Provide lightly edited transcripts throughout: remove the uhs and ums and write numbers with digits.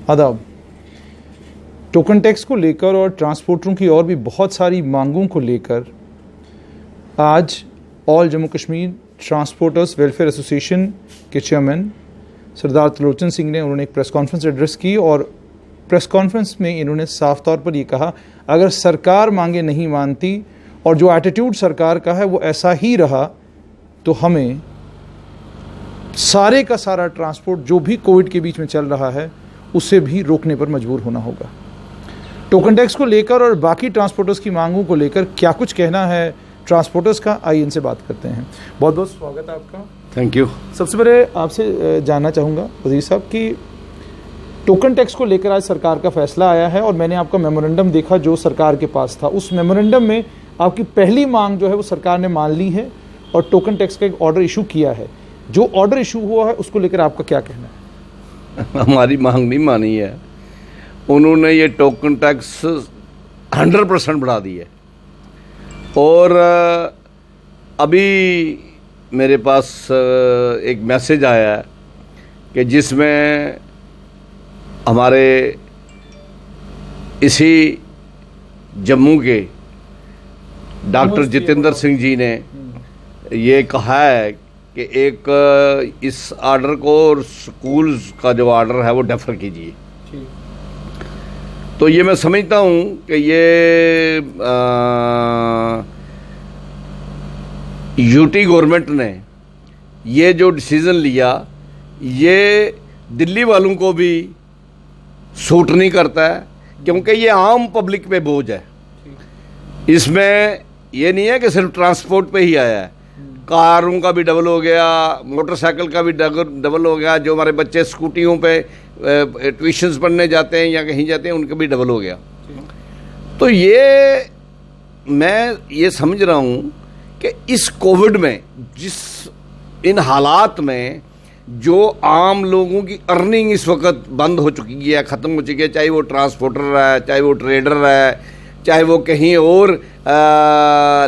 आदाब। Token tax को लेकर और ट्रांसपोर्टरों की और भी बहुत सारी मांगों को लेकर आज all Jammu Kashmir transporters welfare association के चेयरमैन सरदार त्रिलोचन सिंह ने उन्होंने एक प्रेस कॉन्फ्रेंस एड्रेस की और प्रेस कॉन्फ्रेंस में इन्होंने साफ तौर पर ये कहा, अगर सरकार मांगे नहीं मानती और जो एटीट्यूड सरकार का है वो ऐसा ही रहा तो हमें सारे का सारा ट्रांसपोर्ट जो भी कोविड के बीच में चल रहा है उसे भी रोकने पर मजबूर होना होगा। टोकन टैक्स को लेकर और बाकी ट्रांसपोर्टर्स की मांगों को लेकर क्या कुछ कहना है ट्रांसपोर्टर्स का, आइए इनसे बात करते हैं। बहुत बहुत स्वागत है आपका। Thank you. सबसे पहले आपसे जानना चाहूँगा वज़ीर साहब कि टोकन टैक्स को लेकर आज सरकार का फैसला आया है और मैंने आपका मेमोरेंडम देखा जो सरकार के पास था। उस मेमोरेंडम में आपकी पहली मांग जो है वो सरकार ने मान ली है और टोकन टैक्स का एक ऑर्डर इशू किया है। जो ऑर्डर इशू हुआ है उसको लेकर आपका क्या कहना है? हमारी मांग नहीं मानी है, उन्होंने ये टोकन टैक्स 100% बढ़ा दी है। और अभी मेरे पास एक मैसेज आया है कि जिसमें हमारे इसी जम्मू के डॉक्टर जितेंद्र सिंह जी ने ये कहा है कि एक इस ऑर्डर को और स्कूल्स का जो ऑर्डर है वो डेफर कीजिए। तो ये मैं समझता हूँ कि ये यूटी गवर्नमेंट ने ये जो डिसीज़न लिया ये दिल्ली वालों को भी सूट नहीं करता है, क्योंकि ये आम पब्लिक पे बोझ है। इसमें ये नहीं है कि सिर्फ ट्रांसपोर्ट पे ही आया है, कारों का भी डबल हो गया, मोटरसाइकिल का भी डबल हो गया, जो हमारे बच्चे स्कूटियों पे ट्यूशन्स पढ़ने जाते हैं या कहीं जाते हैं उनका भी डबल हो गया। तो ये मैं ये समझ रहा हूँ कि इस कोविड में जिस इन हालात में जो आम लोगों की अर्निंग इस वक्त बंद हो चुकी है, ख़त्म हो चुकी है, चाहे वो ट्रांसपोर्टर है, चाहे वो ट्रेडर है, चाहे वो कहीं और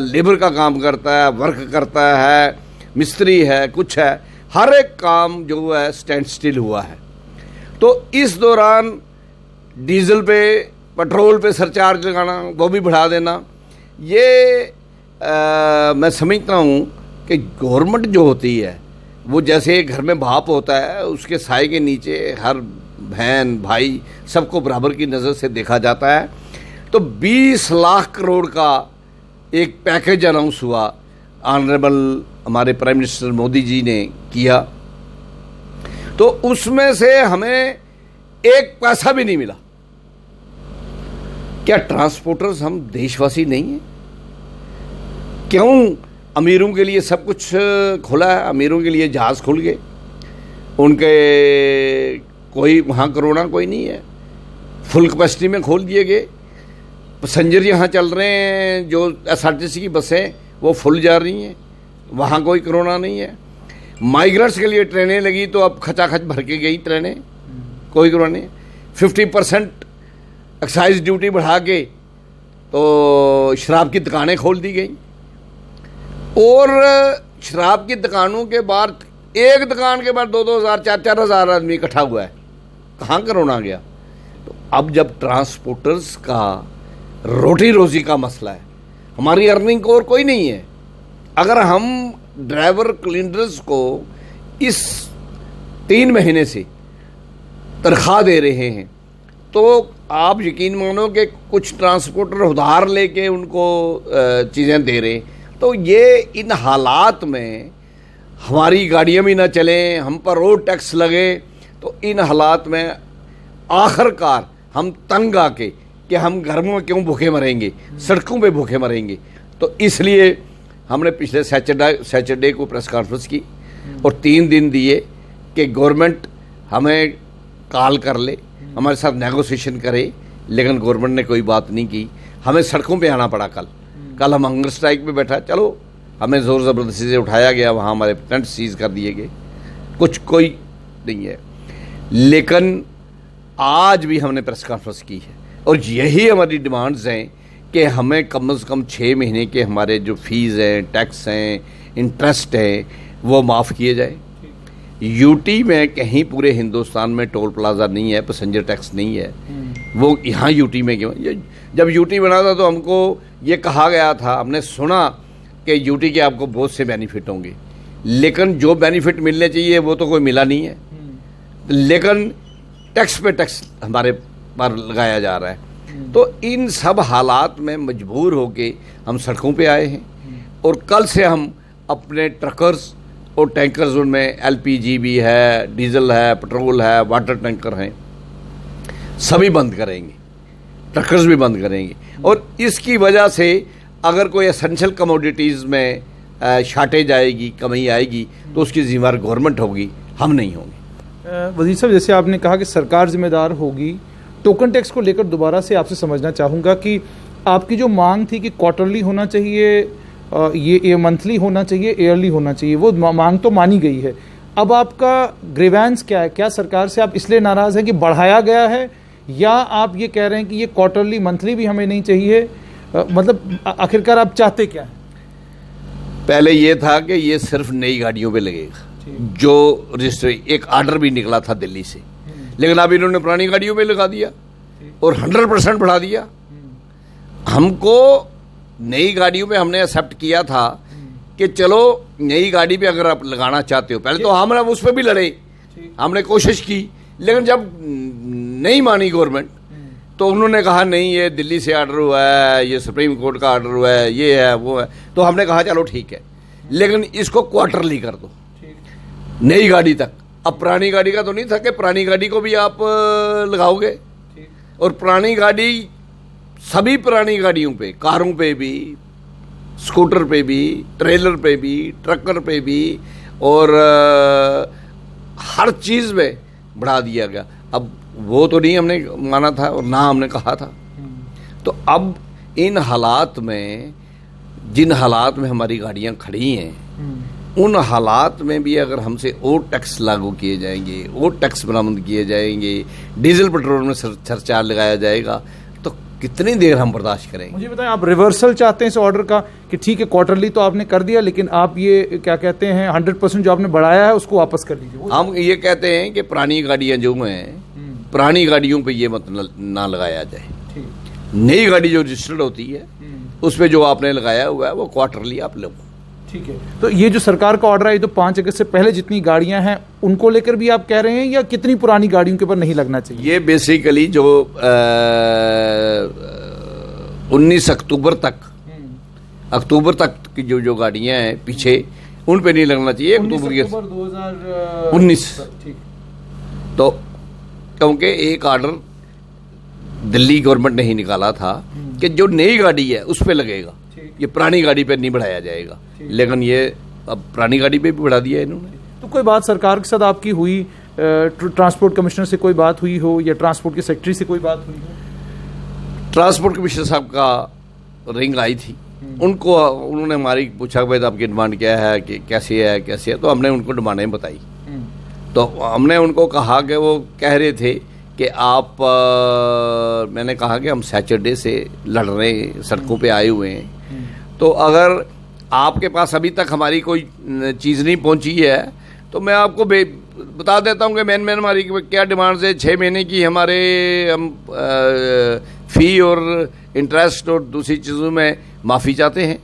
लेबर का काम करता है, वर्क करता है, मिस्त्री है, कुछ है, हर एक काम जो है स्टैंड स्टिल हुआ है। तो इस दौरान डीजल पे, पेट्रोल पे सरचार्ज लगाना, वो भी बढ़ा देना, ये मैं समझता हूँ कि गवर्नमेंट जो होती है वो जैसे घर में बाप होता है, उसके साए के नीचे हर बहन भाई सबको बराबर की नज़र से देखा जाता है। तो 20 लाख करोड़ का एक पैकेज अनाउंस हुआ, ऑनरेबल हमारे प्राइम मिनिस्टर मोदी जी ने किया, तो उसमें से हमें एक पैसा भी नहीं मिला। क्या ट्रांसपोर्टर्स हम देशवासी नहीं हैं? क्यों अमीरों के लिए सब कुछ खुला है, अमीरों के लिए जहाज़ खुल गए, उनके कोई वहाँ कोरोना कोई नहीं है, फुल कैपेसिटी में खोल दिए गए, पैसेंजर यहाँ चल रहे हैं, जो एसआरटीसी की बसें वो फुल जा रही हैं, वहाँ कोई कोरोना नहीं है। माइग्रेंट्स के लिए ट्रेनें लगी तो अब खचाखच भर के गई ट्रेनें, कोई कोरोना नहीं। 50% एक्साइज ड्यूटी बढ़ा के तो शराब की दुकानें खोल दी गई और शराब की दुकानों के बाद एक दुकान के बाद 2-2 हज़ार 4-4 हज़ार आदमी इकट्ठा हुआ है। कहाँ कोरोना गया? तो अब जब ट्रांसपोर्टर्स का रोटी रोजी का मसला है, हमारी अर्निंग को और कोई नहीं है, अगर हम ड्राइवर क्लीनर्स को इस 3 महीने से तनख्वाह दे रहे हैं तो आप यकीन मानो कि कुछ ट्रांसपोर्टर उधार लेके उनको चीज़ें दे रहे हैं। तो ये इन हालात में हमारी गाड़ियाँ भी ना चलें, हम पर रोड टैक्स लगे, तो इन हालात में आखिरकार हम तंग आके कि हम घर में क्यों भूखे मरेंगे, सड़कों पे भूखे मरेंगे। तो इसलिए हमने पिछले सैटरडे को प्रेस कॉन्फ्रेंस की और 3 दिन दिए कि गवर्नमेंट हमें कॉल कर ले, हमारे साथ नेगोशिएशन करे, लेकिन गवर्नमेंट ने कोई बात नहीं की। हमें सड़कों पे आना पड़ा। कल हम हंगर स्ट्राइक पे बैठा, चलो हमें ज़ोर ज़बरदस्ती से उठाया गया, वहाँ हमारे टेंट सीज कर दिए गए, कुछ कोई नहीं है। लेकिन आज भी हमने प्रेस कॉन्फ्रेंस की है और यही हमारी डिमांड्स हैं कि हमें कम से कम 6 महीने के हमारे जो फीस हैं, टैक्स हैं, इंटरेस्ट है, वो माफ़ किए जाए। यूटी में कहीं पूरे हिंदुस्तान में टोल प्लाजा नहीं है, पैसेंजर टैक्स नहीं है। वो यहाँ यूटी में क्यों? जब यूटी बना था तो हमको ये कहा गया था, हमने सुना कि यूटी के आपको बहुत से बेनिफिट होंगे, लेकिन जो बेनिफिट मिलने चाहिए वो तो कोई मिला नहीं है। लेकिन टैक्स पे टैक्स हमारे पर लगाया जा रहा है। तो इन सब हालात में मजबूर होके हम सड़कों पे आए हैं और कल से हम अपने ट्रकर्स और टैंकर्स, उनमें एलपीजी भी है, डीजल है, पेट्रोल है, वाटर टैंकर हैं, सभी बंद करेंगे, ट्रकर्स भी बंद करेंगे। और इसकी वजह से अगर कोई एसेंशियल कमोडिटीज़ में शार्टेज आएगी, कमी आएगी, तो उसकी जिम्मेदार गवर्नमेंट होगी, हम नहीं होंगे। वजीर साहब, जैसे आपने कहा कि सरकार जिम्मेदार होगी, टोकन टैक्स को लेकर दोबारा से आपसे समझना चाहूँगा कि आपकी जो मांग थी कि क्वार्टरली होना चाहिए, ये मंथली होना चाहिए, ईयरली होना चाहिए, वो मांग तो मानी गई है। अब आपका ग्रीवेंस क्या है? क्या सरकार से आप इसलिए नाराज़ हैं कि बढ़ाया गया है, या आप ये कह रहे हैं कि ये क्वार्टरली मंथली भी हमें नहीं चाहिए? मतलब आखिरकार आप चाहते क्या हैं? पहले ये था कि ये सिर्फ नई गाड़ियों पे लगेगा, जो रजिस्टर, एक आर्डर भी निकला था दिल्ली से, लेकिन अब इन्होंने पुरानी गाड़ियों पे लगा दिया और 100% बढ़ा दिया। हमको नई गाड़ियों पे हमने एक्सेप्ट किया था कि चलो नई गाड़ी पे अगर आप लगाना चाहते हो, पहले तो हम उस पर भी लड़े, हमने कोशिश की, लेकिन जब नहीं मानी गवर्नमेंट तो उन्होंने कहा नहीं, ये दिल्ली से आर्डर हुआ है, ये सुप्रीम कोर्ट का आर्डर हुआ है, ये है वो है। तो हमने कहा चलो ठीक है, लेकिन इसको क्वार्टरली कर दो, नई गाड़ी तक। अब पुरानी गाड़ी का तो नहीं था कि पुरानी गाड़ी को भी आप लगाओगे, और पुरानी गाड़ी, सभी पुरानी गाड़ियों पे, कारों पे भी, स्कूटर पे भी, ट्रेलर पे भी, ट्रकर पे भी, और हर चीज़ में बढ़ा दिया गया। अब वो तो नहीं हमने माना था और ना हमने कहा था। तो अब इन हालात में, जिन हालात में हमारी गाड़ियां खड़ी हैं, उन हालात में भी अगर हमसे और टैक्स लागू किए जाएंगे, और टैक्स बरामद किए जाएंगे, डीजल पेट्रोल में सरचार्ज लगाया जाएगा, तो कितनी देर हम बर्दाश्त करेंगे? मुझे बताएं, आप रिवर्सल चाहते हैं इस ऑर्डर का कि ठीक है क्वार्टरली तो आपने कर दिया, लेकिन आप ये क्या कहते हैं 100% जो आपने बढ़ाया है उसको वापस कर लीजिए? हम ये कहते हैं कि पुरानी गाड़ियां जो हैं, पुरानी गाड़ियों पे ये मत ना लगाया जाए। नई गाड़ी जो रजिस्टर्ड होती है उस पर जो आपने लगाया हुआ है वो क्वार्टरली आप लो। ठीक है। तो ये जो सरकार का ऑर्डर है, ये तो 5 अगस्त से पहले जितनी गाड़ियां हैं उनको लेकर भी आप कह रहे हैं, या कितनी पुरानी गाड़ियों के ऊपर नहीं लगना चाहिए? ये बेसिकली जो 19 अक्टूबर तक की जो गाड़ियां हैं पीछे, उन पे नहीं लगना चाहिए। अक्टूबर 2019। तो क्योंकि एक ऑर्डर दिल्ली गवर्नमेंट ने ही निकाला था कि जो नई गाड़ी है उस पे लगेगा, ये पुरानी गाड़ी पे नहीं बढ़ाया जाएगा, लेकिन ये अब पुरानी गाड़ी पे भी बढ़ा दिया है इन्होंने। तो कोई बात सरकार के साथ आपकी हुई, ट्रांसपोर्ट कमिश्नर से कोई बात हुई हो, या ट्रांसपोर्ट के सेक्रेटरी से कोई बात हुई हो? ट्रांसपोर्ट कमिश्नर साहब का रिंग आई थी, उन्होंने हमारी पूछा भाई आपकी डिमांड क्या है, कि कैसे है, तो हमने उनको डिमांडें बताई। तो हमने उनको कहा कि वो कह रहे थे कि आप मैंने कहा कि हम सैटरडे से लड़ रहे हैं, सड़कों पे आए हुए हैं, तो अगर आपके पास अभी तक हमारी कोई चीज़ नहीं पहुंची है तो मैं आपको बता देता हूं कि मेन हमारी क्या डिमांड्स है। 6 महीने की हमारे हम फ़ी और इंटरेस्ट और दूसरी चीज़ों में माफ़ी चाहते हैं,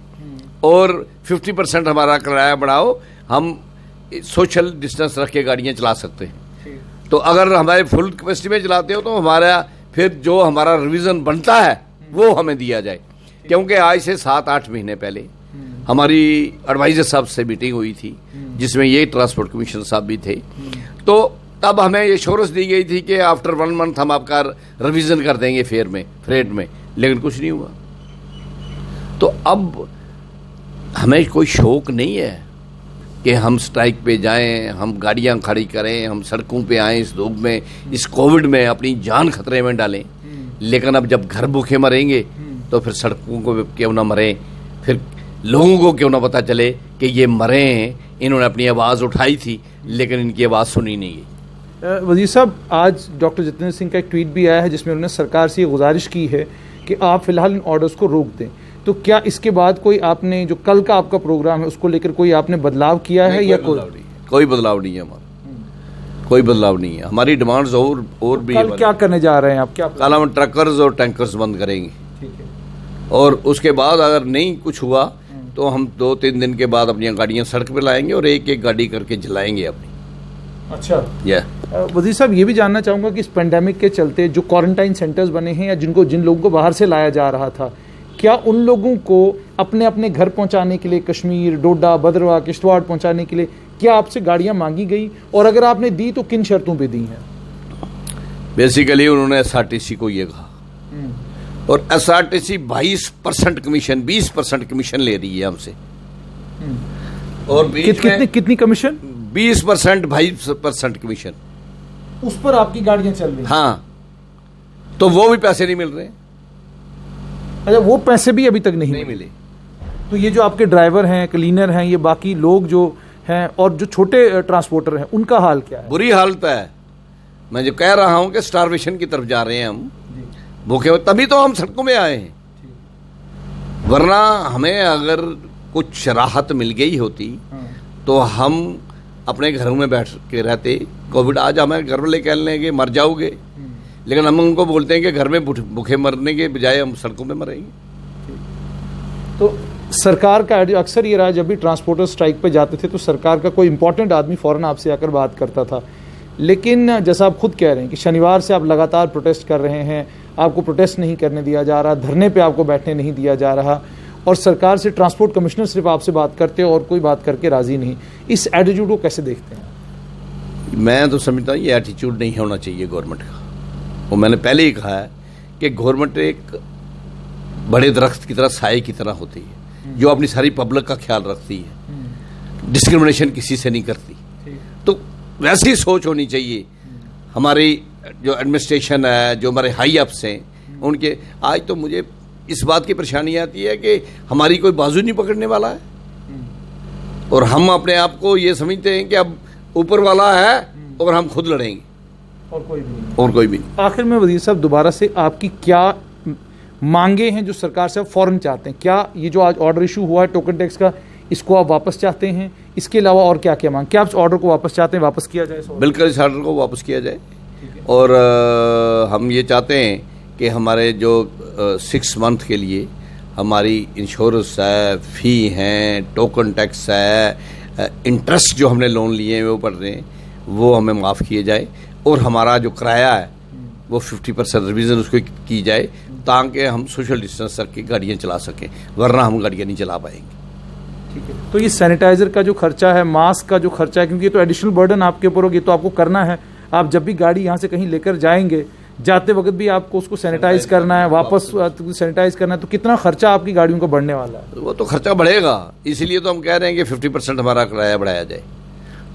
और 50% हमारा किराया बढ़ाओ, हम सोशल डिस्टेंस रख के गाड़ियाँ चला सकते हैं। तो अगर हमारे फुल कैपेसिटी में चलाते हो तो हमारा फिर जो हमारा रिवीजन बनता है वो हमें दिया जाए, क्योंकि आज से 7-8 महीने पहले हमारी एडवाइजर साहब से मीटिंग हुई थी, जिसमें ये ट्रांसपोर्ट कमिश्नर साहब भी थे। तो तब हमें ये एश्योरेंस दी गई थी कि आफ्टर 1 मंथ हम आपका रिवीजन कर देंगे फ्रेट में, लेकिन कुछ नहीं हुआ। तो अब हमें कोई शौक नहीं है कि हम स्ट्राइक पे जाएं, हम गाड़ियां खड़ी करें, हम सड़कों पे आएं इस धूप में, इस कोविड में अपनी जान खतरे में डालें। लेकिन अब जब घर भूखे मरेंगे तो फिर सड़कों को क्यों ना मरें, फिर लोगों को क्यों ना पता चले कि ये मरे हैं, इन्होंने अपनी आवाज़ उठाई थी लेकिन इनकी आवाज़ सुनी नहीं गई। वजीर साहब, आज डॉक्टर जितेंद्र सिंह का एक ट्वीट भी आया है जिसमें उन्होंने सरकार से ये गुजारिश की है कि आप फिलहाल इन ऑर्डर्स को रोक दें। तो क्या इसके बाद कोई आपने, जो कल का आपका प्रोग्राम है उसको लेकर कोई आपने बदलाव किया है, या कोई बदलाव नहीं है हमारा? कोई बदलाव नहीं है। हमारी डिमांड्स और भी कल क्या करने जा रहे हैं आप? क्या कल हम ट्रकर्स और टैंकर्स बंद करेंगे, ठीक है। और उसके बाद अगर नहीं कुछ हुआ तो हम 2-3 दिन के बाद अपनी गाड़ियां सड़क पे लाएंगे और एक एक गाड़ी करके जलाएंगे अपनी। अच्छा, यह वजीर साहब ये भी जानना चाहूँगा कि इस पेंडेमिक के चलते जो क्वारंटाइन सेंटर्स बने हैं या जिन लोगों को बाहर से लाया जा रहा था, क्या उन लोगों को अपने अपने घर पहुंचाने के लिए कश्मीर, डोडा, भद्रवाह, किश्तवाड़ पहुंचाने के लिए क्या आपसे गाड़ियां मांगी गई, और अगर आपने दी तो किन शर्तों पे दी हैं? बेसिकली उन्होंने SRTC को ये कहा, और SRTC 22% कमीशन 20% कमीशन ले रही है हमसे, और कितनी कमीशन? 20% 22% कमीशन, उस पर आपकी गाड़ियां चल रही हैं? हाँ, तो वो भी पैसे नहीं मिल रहे। अच्छा, वो पैसे भी अभी तक नहीं मिले। तो ये जो आपके ड्राइवर हैं, क्लीनर हैं, ये बाकी लोग जो हैं और जो छोटे ट्रांसपोर्टर हैं, उनका हाल क्या है? बुरी हालत है। मैं जो कह रहा हूं कि स्टारवेशन की तरफ जा रहे हैं हम, भूखे हुए, तभी तो हम सड़कों में आए हैं। वरना हमें अगर कुछ राहत मिल गई होती तो हम अपने घरों में बैठ के रहते। कोविड आज हमें घर में लेके लेंगे, मर जाओगे, लेकिन हम उनको बोलते हैं कि घर में भूखे मरने के बजाय हम सड़कों में मरेंगे। तो सरकार का अक्सर ये रहा, जब भी ट्रांसपोर्टर स्ट्राइक पे जाते थे तो सरकार का कोई इंपॉर्टेंट आदमी फ़ौरन आपसे आकर बात करता था, लेकिन जैसा आप खुद कह रहे हैं कि शनिवार से आप लगातार प्रोटेस्ट कर रहे हैं, आपको प्रोटेस्ट नहीं करने दिया जा रहा, धरने पे आपको बैठने नहीं दिया जा रहा, और सरकार से ट्रांसपोर्ट कमिश्नर सिर्फ आपसे बात करते हैं और कोई बात करके राज़ी नहीं। इस एटीट्यूड को कैसे देखते हैं? मैं तो समझता हूँ ये एटीट्यूड नहीं होना चाहिए गवर्नमेंट का। वो मैंने पहले ही कहा है कि गवर्नमेंट एक बड़े दरख्त की तरह, साए की तरह होती है, जो अपनी सारी पब्लिक का ख्याल रखती है, डिस्क्रिमिनेशन किसी से नहीं करती। तो वैसी सोच होनी चाहिए। हमारी जो एडमिनिस्ट्रेशन है, जो हमारे हाई अप्स हैं, उनके आज तो मुझे इस बात की परेशानी आती है कि हमारी कोई बाजू नहीं पकड़ने वाला है, और हम अपने आप को ये समझते हैं कि अब ऊपर वाला है और हम खुद लड़ेंगे, और कोई भी नहीं। आखिर में वजीर साहब, दोबारा से आपकी क्या मांगे हैं जो सरकार से आप फौरन चाहते हैं? क्या ये जो आज ऑर्डर इशू हुआ है टोकन टैक्स का, इसको आप वापस चाहते हैं? इसके अलावा और क्या क्या मांग? क्या आप ऑर्डर को वापस चाहते हैं, वापस किया जाए? बिल्कुल, इस ऑर्डर को वापस किया जाए, और हम ये चाहते हैं कि हमारे जो 6 मंथ के लिए हमारी इंश्योरेंस है, फ़ी है, टोकन टैक्स है, इंटरेस्ट जो हमने लोन लिए हैं वो पड़ रहे हैं, वो हमें माफ़ किए जाए, और हमारा जो किराया है वो 50% रिवीजन उसको की जाए, ताकि हम सोशल डिस्टेंस रख के गाड़ियाँ चला सकें, वरना हम गाड़ियाँ नहीं चला पाएंगे। ठीक है। तो ये सैनिटाइज़र का जो खर्चा है, मास्क का जो खर्चा है, क्योंकि ये तो एडिशनल बर्डन आपके ऊपर होगी, तो आपको करना है। आप जब भी गाड़ी यहाँ से कहीं लेकर जाएंगे, जाते वक्त भी आपको उसको सैनिटाइज करना है, वापस सैनिटाइज करना है, तो कितना खर्चा आपकी गाड़ियों का बढ़ने वाला है? वो तो खर्चा बढ़ेगा, इसलिए तो हम कह रहे हैं कि 50% हमारा किराया बढ़ाया जाए।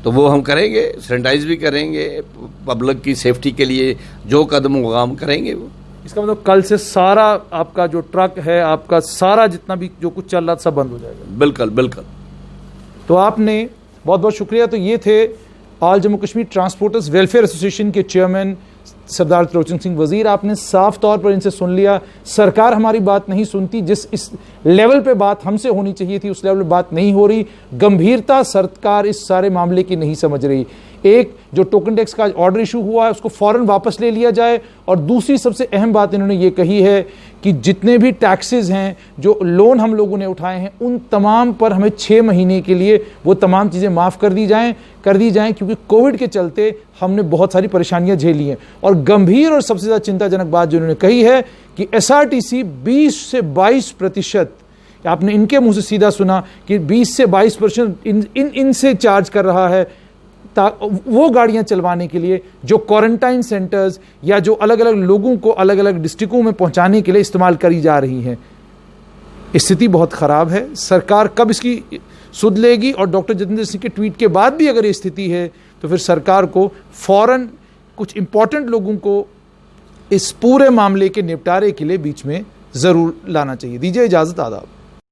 तो वो हम करेंगे, सैनिटाइज भी करेंगे, पब्लिक की सेफ्टी के लिए जो कदम होगा हम करेंगे। वो इसका मतलब कल से सारा आपका जो ट्रक है, आपका सारा जितना भी जो कुछ चल रहा था, सब बंद हो जाएगा? बिल्कुल बिल्कुल। तो आपने बहुत बहुत शुक्रिया। तो ये थे all Jammu Kashmir transporters welfare association के चेयरमैन सरदार त्रिलोचन सिंह वजीर। आपने साफ तौर पर इनसे सुन लिया, सरकार हमारी बात नहीं सुनती, जिस इस लेवल पे बात हमसे होनी चाहिए थी उस लेवल पे बात नहीं हो रही। गंभीरता सरकार इस सारे मामले की नहीं समझ रही। एक जो टोकन टैक्स का ऑर्डर इशू हुआ है उसको फौरन वापस ले लिया जाए, और दूसरी सबसे अहम बात इन्होंने ये कही है कि जितने भी टैक्सेस हैं, जो लोन हम लोगों ने उठाए हैं, उन तमाम पर हमें 6 महीने के लिए वो तमाम चीज़ें माफ़ कर दी जाएं, क्योंकि कोविड के चलते हमने बहुत सारी परेशानियां झेली हैं। और गंभीर और सबसे ज़्यादा चिंताजनक बात जो उन्होंने कही है कि SRTC 20 से 22%, आपने इनके मुंह से सीधा सुना कि 20 से 22% इनसे चार्ज कर रहा है वो गाड़ियां चलवाने के लिए जो क्वारंटाइन सेंटर्स या जो अलग अलग लोगों को अलग अलग डिस्ट्रिक्टों में पहुंचाने के लिए इस्तेमाल करी जा रही हैं। स्थिति बहुत ख़राब है। सरकार कब इसकी सुध लेगी? और डॉक्टर जितेंद्र सिंह के ट्वीट के बाद भी अगर ये स्थिति है तो फिर सरकार को फौरन कुछ इंपॉर्टेंट लोगों को इस पूरे मामले के निपटारे के लिए बीच में ज़रूर लाना चाहिए। दीजिए इजाज़त, आदाब।